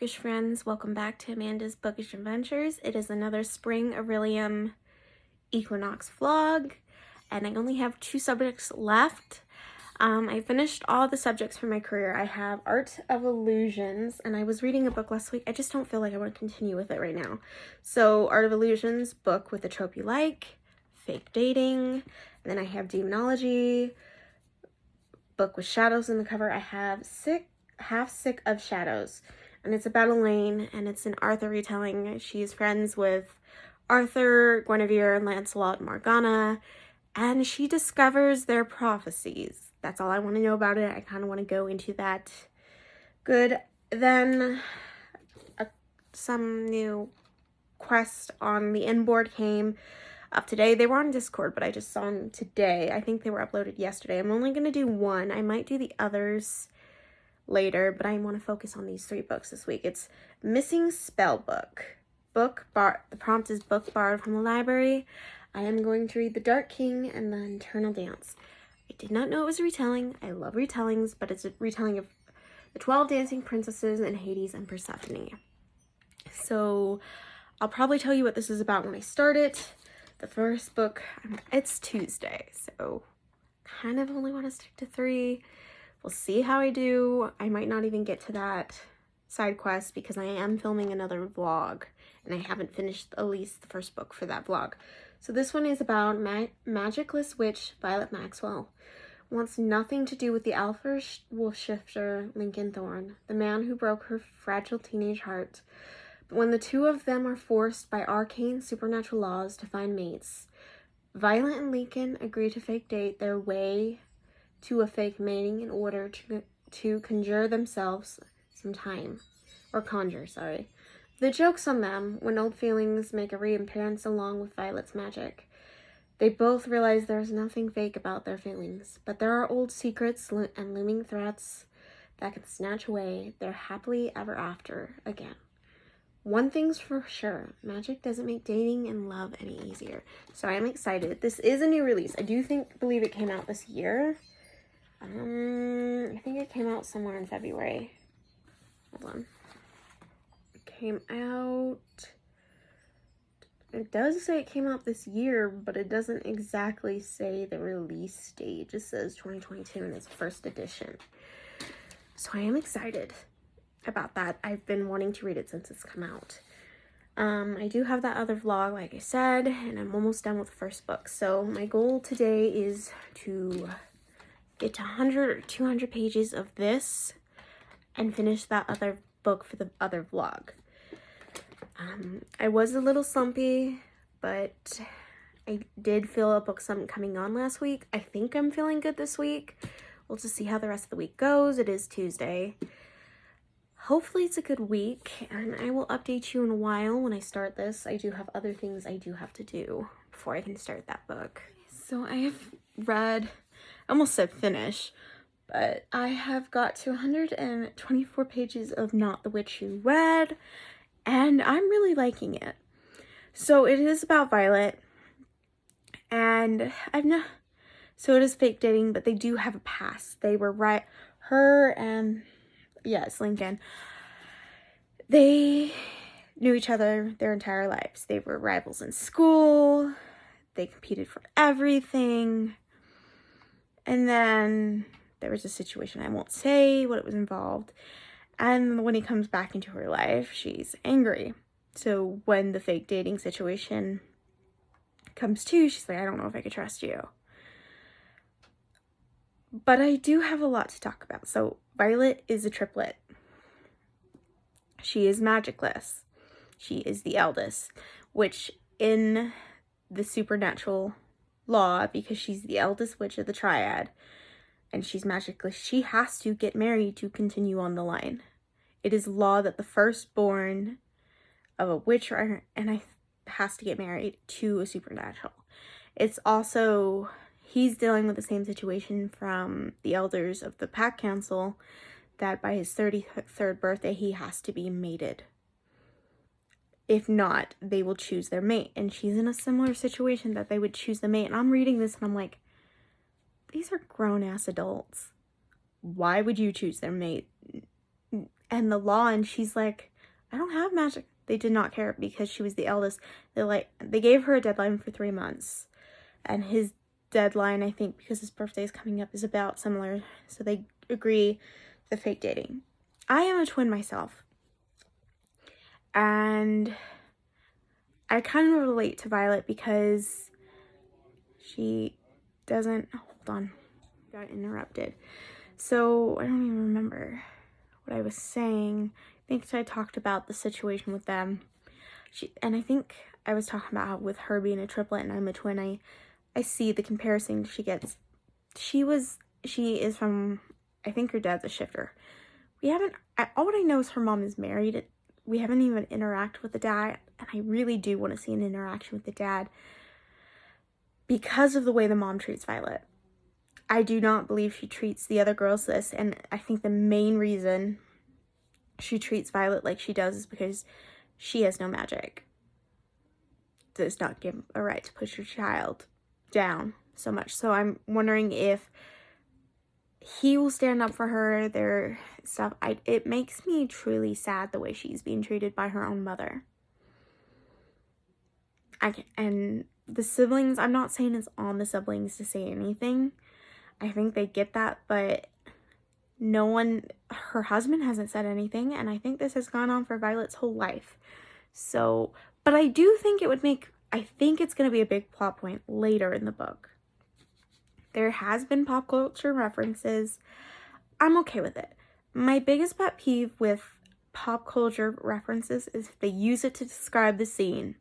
bookish friends, welcome back to Amanda's Bookish Adventures. It is another spring Orilium Equinox vlog, and I only have 2 subjects left. I finished all the subjects for my career. I have Art of Illusions, and I was reading a book last week. I just don't feel like I want to continue with it right now. So Art of Illusions, book with a trope you like, fake dating, and then I have Demonology, book with shadows in the cover. I have Half Sick of Shadows, and it's about Elaine, and it's an Arthur retelling. She's friends with Arthur, Guinevere, Lancelot, and Morgana, and she discovers their prophecies. That's all I want to know about it. I kind of want to go into that. Good. Then some new quest on the inboard came up today. They were on Discord, but I just saw them today. I think they were uploaded yesterday. I'm only going to do one. I might do the others later, but I want to focus on these 3 books this week. It's Missing Spell Book. The prompt is book borrowed from the library. I am going to read The Dark King and The Eternal Dance. I did not know it was a retelling. I love retellings, but it's a retelling of the 12 Dancing Princesses and Hades and Persephone. So I'll probably tell you what this is about when I start it. The first book, it's Tuesday, so kind of only want to stick to 3. We'll see how I do. I might not even get to that side quest because I am filming another vlog and I haven't finished at least the first book for that vlog. So this one is about magicless witch Violet Maxwell. Wants nothing to do with the alpha wolf shifter Lincoln Thorne, the man who broke her fragile teenage heart. But when the 2 of them are forced by arcane supernatural laws to find mates, Violet and Lincoln agree to fake date their way to a fake mating in order to conjure themselves some time. Or conjure, sorry. The joke's on them when old feelings make a reappearance along with Violet's magic. They both realize there's nothing fake about their feelings, but there are old secrets and looming threats that can snatch away their happily ever after again. One thing's for sure, magic doesn't make dating and love any easier. So I am excited. This is a new release. I do believe it came out this year. I think it came out somewhere in February. Hold on. It came out... It does say it came out this year, but it doesn't exactly say the release date. It just says 2022 and it's first edition. So I am excited about that. I've been wanting to read it since it's come out. I do have that other vlog, like I said, and I'm almost done with the first book. So my goal today is to get to 100 or 200 pages of this and finish that other book for the other vlog. I was a little slumpy, but I did feel a book something coming on last week. I think I'm feeling good this week. We'll just see how the rest of the week goes. It is Tuesday. Hopefully it's a good week, and I will update you in a while when I start this. I do have other things I do have to do before I can start that book. So I have read, I almost said finish, but I have got to 124 pages of Not the Witch You Read, and I'm really liking it. So it is about Violet, and so it is fake dating, but they do have a past. They were her and, yes, Lincoln, they knew each other their entire lives. They were rivals in school, they competed for everything, and then there was a situation, I won't say what it was involved, and when he comes back into her life, she's angry. So when the fake dating situation comes to, she's like, I don't know if I could trust you. But I do have a lot to talk about. So Violet is a triplet. She is magicless. She is the eldest, which in the supernatural law, because she's the eldest witch of the triad, and she's magicless, she has to get married to continue on the line. It is law that the firstborn of a witch has to get married to a supernatural. It's also, he's dealing with the same situation from the elders of the Pack Council, that by his 33rd birthday, he has to be mated. If not, they will choose their mate. And she's in a similar situation that they would choose the mate. And I'm reading this and I'm like, these are grown-ass adults. Why would you choose their mate? And the law, and she's like, I don't have magic. They did not care because she was the eldest. They gave her a deadline for 3 months. And his deadline, I think, because his birthday is coming up, is about similar. So they agree the fake dating. I am a twin myself. And I kind of relate to Violet because she doesn't... Hold on. Got interrupted. So I don't even remember what I was saying. I think I talked about the situation with them. And I think I was talking about how with her being a triplet and I'm a twin, I see the comparison she gets. She is from, I think her dad's a shifter. All I know is her mom is married. We haven't even interacted with the dad, and I really do want to see an interaction with the dad because of the way the mom treats Violet. I do not believe she treats the other girls this, and I think the main reason she treats Violet like she does is because she has no magic. Does not give a right to push her child down so much. So I'm wondering if he will stand up for her, their stuff. It makes me truly sad the way she's being treated by her own mother. And the siblings, I'm not saying it's on the siblings to say anything. I think they get that, but her husband hasn't said anything, and I think this has gone on for Violet's whole life. So, but I do think I think it's going to be a big plot point later in the book. There has been pop culture references. I'm okay with it. My biggest pet peeve with pop culture references is if they use it to describe the scene.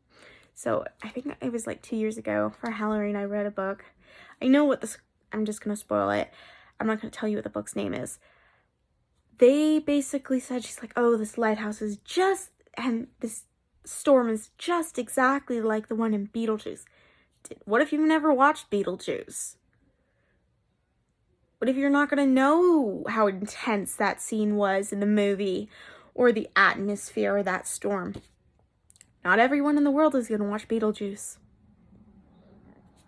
So I think it was like 2 years ago for Halloween, I read a book. I know I'm just going to spoil it. I'm not going to tell you what the book's name is. They basically said, she's like, oh, this lighthouse is and this storm is just exactly like the one in Beetlejuice. What if you've never watched Beetlejuice? What if you're not going to know how intense that scene was in the movie or the atmosphere of that storm? Not everyone in the world is going to watch Beetlejuice.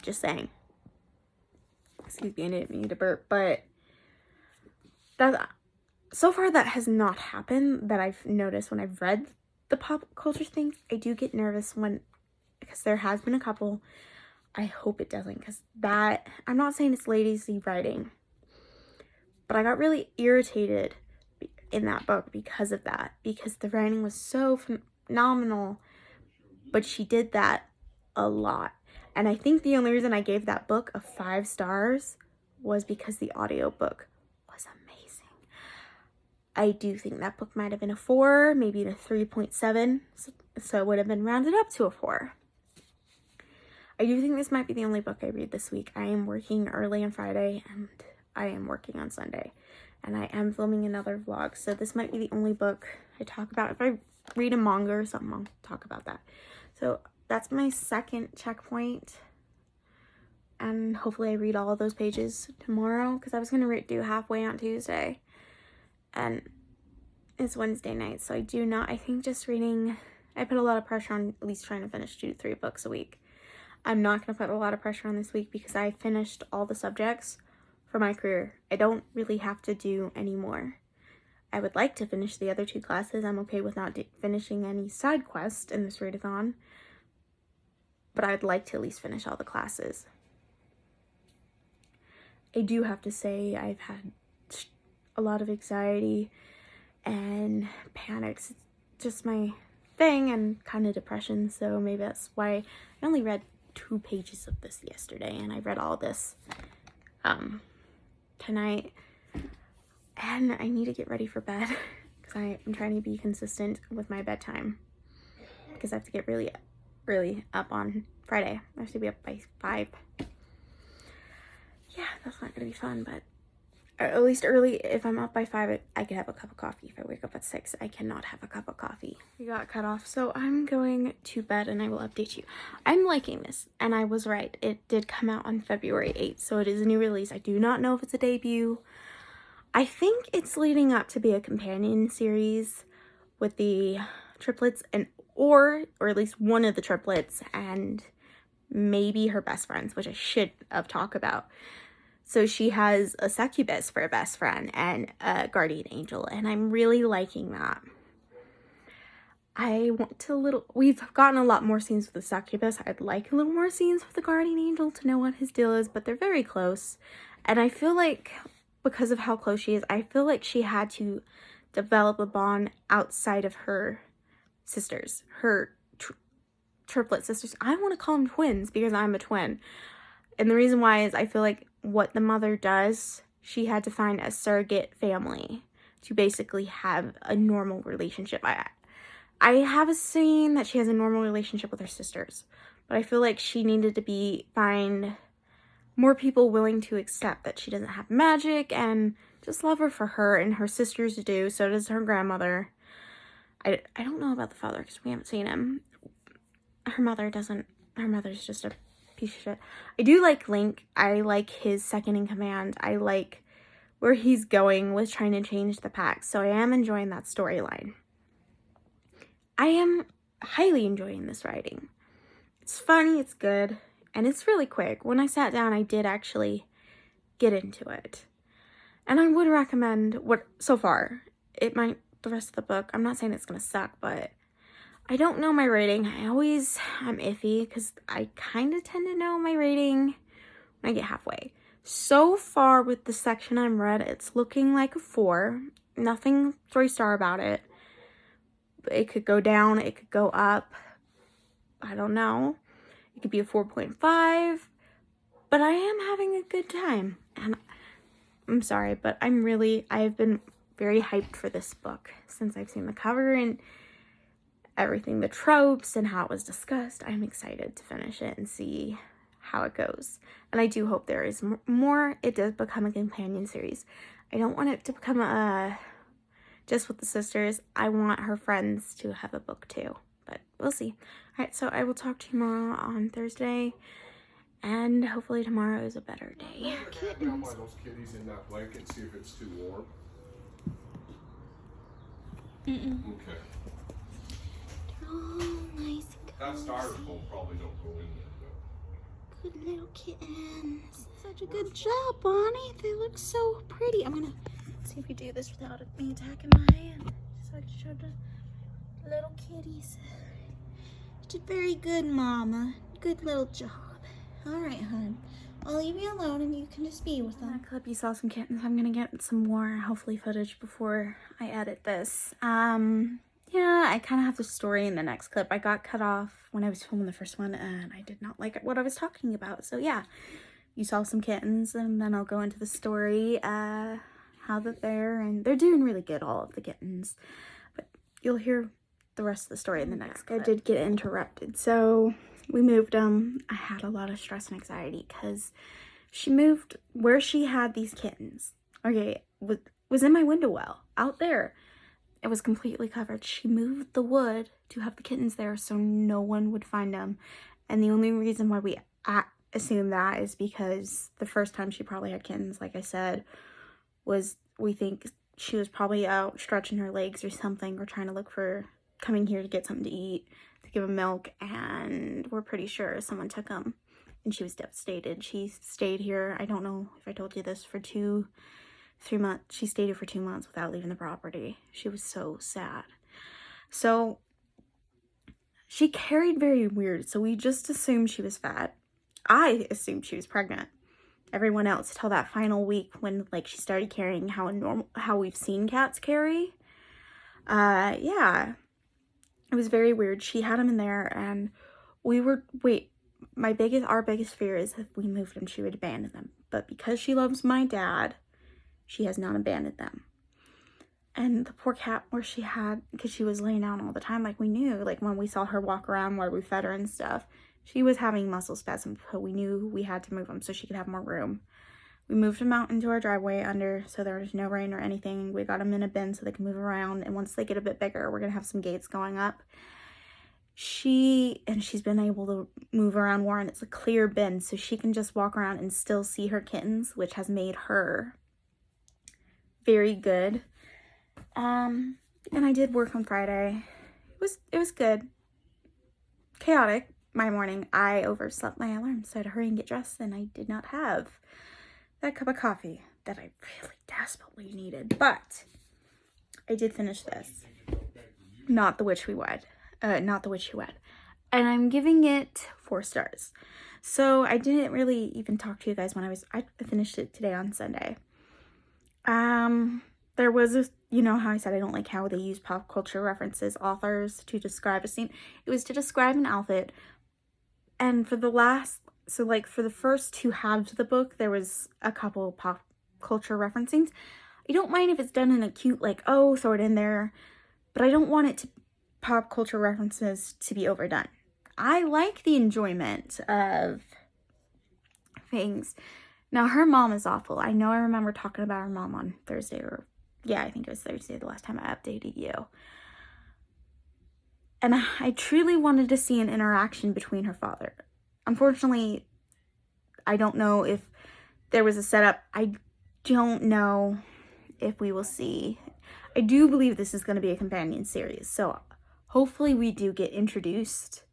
Just saying. Excuse me, I didn't mean to burp, but so far that has not happened that I've noticed when I've read the pop culture things. I do get nervous because there has been a couple. I hope it doesn't, because I'm not saying it's lazy writing, but I got really irritated in that book because of that, because the writing was so phenomenal, but she did that a lot. And I think the only reason I gave that book a 5 stars was because the audiobook was amazing. I do think that book might have been a 4, maybe a 3.7, so it would have been rounded up to a 4. I do think this might be the only book I read this week. I am working early on Friday, and I am working on Sunday, and I am filming another vlog, so this might be the only book I talk about. If I read a manga or something, I'll talk about that. So that's my second checkpoint, and hopefully I read all of those pages tomorrow, because I was going to do halfway on Tuesday, and it's Wednesday night, so I think just reading, I put a lot of pressure on at least trying to finish 2 to 3 books a week. I'm not going to put a lot of pressure on this week because I finished all the subjects for my career. I don't really have to do any more. I would like to finish the other 2 classes. I'm okay with not finishing any side quests in this readathon, but I'd like to at least finish all the classes. I do have to say I've had a lot of anxiety and panics. It's just my thing, and kind of depression, so maybe that's why I only read 2 pages of this yesterday, and I read all this tonight, and I need to get ready for bed because I'm trying to be consistent with my bedtime because I have to get really early up on Friday. I have to be up by 5. Yeah, that's not gonna be fun, but at least early. If I'm up by 5, I can have a cup of coffee. If I wake up at 6, I cannot have a cup of coffee. We got cut off, so I'm going to bed and I will update you. I'm liking this, and I was right. It did come out on February 8th, so it is a new release. I do not know if it's a debut. I think it's leading up to be a companion series with the triplets, or at least one of the triplets, and maybe her best friends, which I should have talked about. So she has a succubus for a best friend and a guardian angel, and I'm really liking that. I want to we've gotten a lot more scenes with the succubus. I'd like a little more scenes with the guardian angel to know what his deal is, but they're very close. And I feel like because of how close she is, I feel like she had to develop a bond outside of her sisters, her triplet sisters. I want to call them twins because I'm a twin. And the reason why is I feel like what the mother does, she had to find a surrogate family to basically have a normal relationship. I have a scene that she has a normal relationship with her sisters, but I feel like she needed to find more people willing to accept that she doesn't have magic and just love her for her, and her sisters do. So does her grandmother. I don't know about the father because we haven't seen him. Her mother's just a piece of shit. I do like Link. I like his second in command. I like where he's going with trying to change the pack. So I am enjoying that storyline. I am highly enjoying this writing. It's funny, it's good, and it's really quick. When I sat down, I did actually get into it. And I would recommend so far. It might, the rest of the book, I'm not saying it's going to suck, but I don't know my rating. I'm iffy because I kind of tend to know my rating when I get halfway. So far with the section I'm read, it's looking like a 4. Nothing 3-star about it. It could go down, it could go up. I don't know. It could be a 4.5. But I am having a good time. And I'm sorry, but I've been very hyped for this book since I've seen the cover and everything, the tropes and how it was discussed. I'm excited to finish it and see how it goes. And I do hope there is more. It does become a companion series. I don't want it to become just with the sisters. I want her friends to have a book too, but we'll see. All right, so I will talk to you tomorrow on Thursday, and hopefully tomorrow is a better day. Kittens. Those kitties in that blanket, see if it's too warm. Okay. They're all nice and That cozy. styrofoam probably don't go in there though. Good little kittens. Such a good job, Bonnie. They look so pretty. I'm gonna see if we do this without me attacking my hand, so I can show the little kitties. You did very good, Mama. Good little job. All right, hon. I'll leave you alone and you can just be with them. In that clip, you saw some kittens. I'm gonna get some more, hopefully, footage before I edit this. Yeah, I kind of have the story in the next clip. I got cut off when I was filming the first one and I did not like what I was talking about. So yeah, you saw some kittens, and then I'll go into the story, how that they're doing really good, all of the kittens. But you'll hear the rest of the story in the next clip. I did get interrupted, so we moved them. I had a lot of stress and anxiety because she moved where she had these kittens. Okay, was in my window well, out there. It was completely covered. She moved the wood to have the kittens there so no one would find them. And the only reason why we assume that is because the first time she probably had kittens, like I said, was we think she was probably out stretching her legs or something, or trying to look for, coming here to get something to eat, to give them milk, and we're pretty sure someone took them. And she was devastated. She stayed here, I don't know if I told you this, for 3 months. She stayed here for 2 months without leaving the property. She was so sad. So she carried very weird, so we just assumed she was fat. I assumed she was pregnant. Everyone else, till that final week when like she started carrying how we've seen cats carry. Yeah, it was very weird. She had them in there, and our biggest fear is if we moved them, she would abandon them. But because she loves my dad, she has not abandoned them. And the poor cat, because she was laying down all the time, like we knew, like when we saw her walk around where we fed her and stuff, she was having muscle spasms, so we knew we had to move them so she could have more room. We moved them out into our driveway so there was no rain or anything. We got them in a bin so they can move around, and once they get a bit bigger, we're gonna have some gates going up. She's been able to move around more, and it's a clear bin, so she can just walk around and still see her kittens, which has made her very good. And I did work on Friday. It was good. Chaotic. My morning, I overslept my alarm, so I had to hurry and get dressed, and I did not have that cup of coffee that I really desperately needed. But I did finish this. Not the Witch We Wed. Not the Witch Who Wed. And I'm giving it 4 stars. So I didn't really even talk to you guys when I finished it today on Sunday. There was a, you know how I said I don't like how they use pop culture references, authors, to describe a scene. It was to describe an outfit. And for the first 2 halves of the book, there was a couple pop culture referencings. I don't mind if it's done in a cute, like, oh, throw it in there. But I don't want it to, pop culture references to be overdone. I like the enjoyment of things. Now, her mom is awful. I know I remember talking about her mom on Thursday, or yeah, I think it was Thursday the last time I updated you. And I truly wanted to see an interaction between her father. Unfortunately, I don't know if there was a setup. I don't know if we will see. I do believe this is going to be a companion series, so hopefully we do get introduced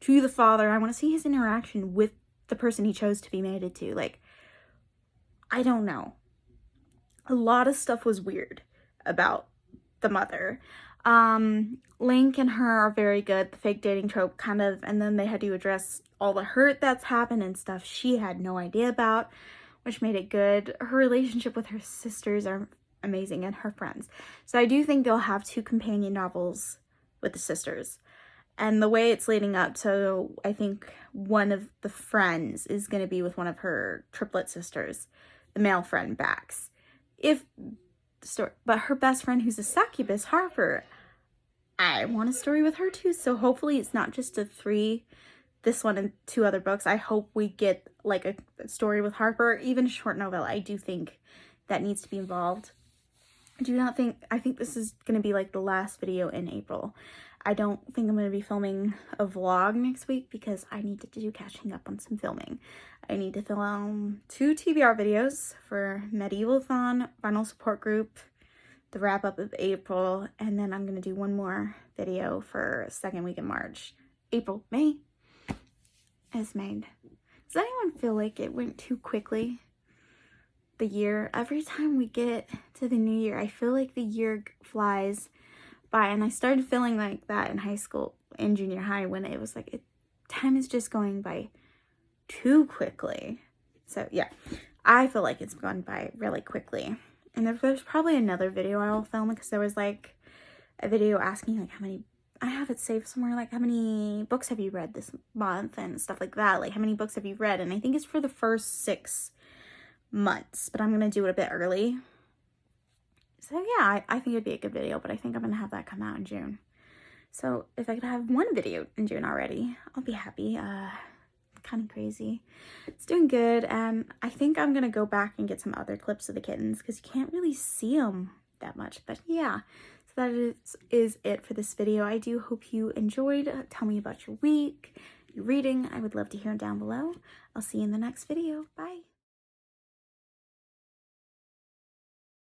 to the father. I want to see his interaction with the person he chose to be mated to. Like, I don't know. A lot of stuff was weird about the mother. Link and her are very good. The fake dating trope kind of, and then they had to address all the hurt that's happened and stuff she had no idea about, which made it good. Her relationship with her sisters are amazing, and her friends. So I do think they'll have 2 companion novels with the sisters. And the way it's leading up to, I think one of the friends is going to be with one of her triplet sisters, the male friend Bax. But her best friend, who's a succubus, Harper, I want a story with her too. So hopefully it's not just this one and 2 other books. I hope we get like a story with Harper, even a short novella. I do think that needs to be involved. I think this is going to be like the last video in April. I don't think I'm going to be filming a vlog next week because I need to do catching up on some filming. I need to film 2 TBR videos for Medieval-thon, Final Support Group, the wrap up of April, and then I'm going to do 1 more video for 2nd week in March. May is made. Does anyone feel like it went too quickly? The year, every time we get to the new year, I feel like the year flies by, and I started feeling like that in high school and junior high when it was like time is just going by too quickly. So yeah, I feel like it's gone by really quickly. And there's probably another video I'll film because there was like a video asking like how many, I have it saved somewhere, like how many books have you read this month and stuff like that, like how many books have you read, and I think it's for the first 6 months, but I'm gonna do it a bit early. So yeah, I think it'd be a good video, but I think I'm gonna have that come out in June. So if I could have 1 video in June already, I'll be happy. Kind of crazy. It's doing good, and I think I'm gonna go back and get some other clips of the kittens because you can't really see them that much. But yeah, so that is it for this video. I do hope you enjoyed. Tell me about your week, your reading. I would love to hear it down below. I'll see you in the next video. Bye.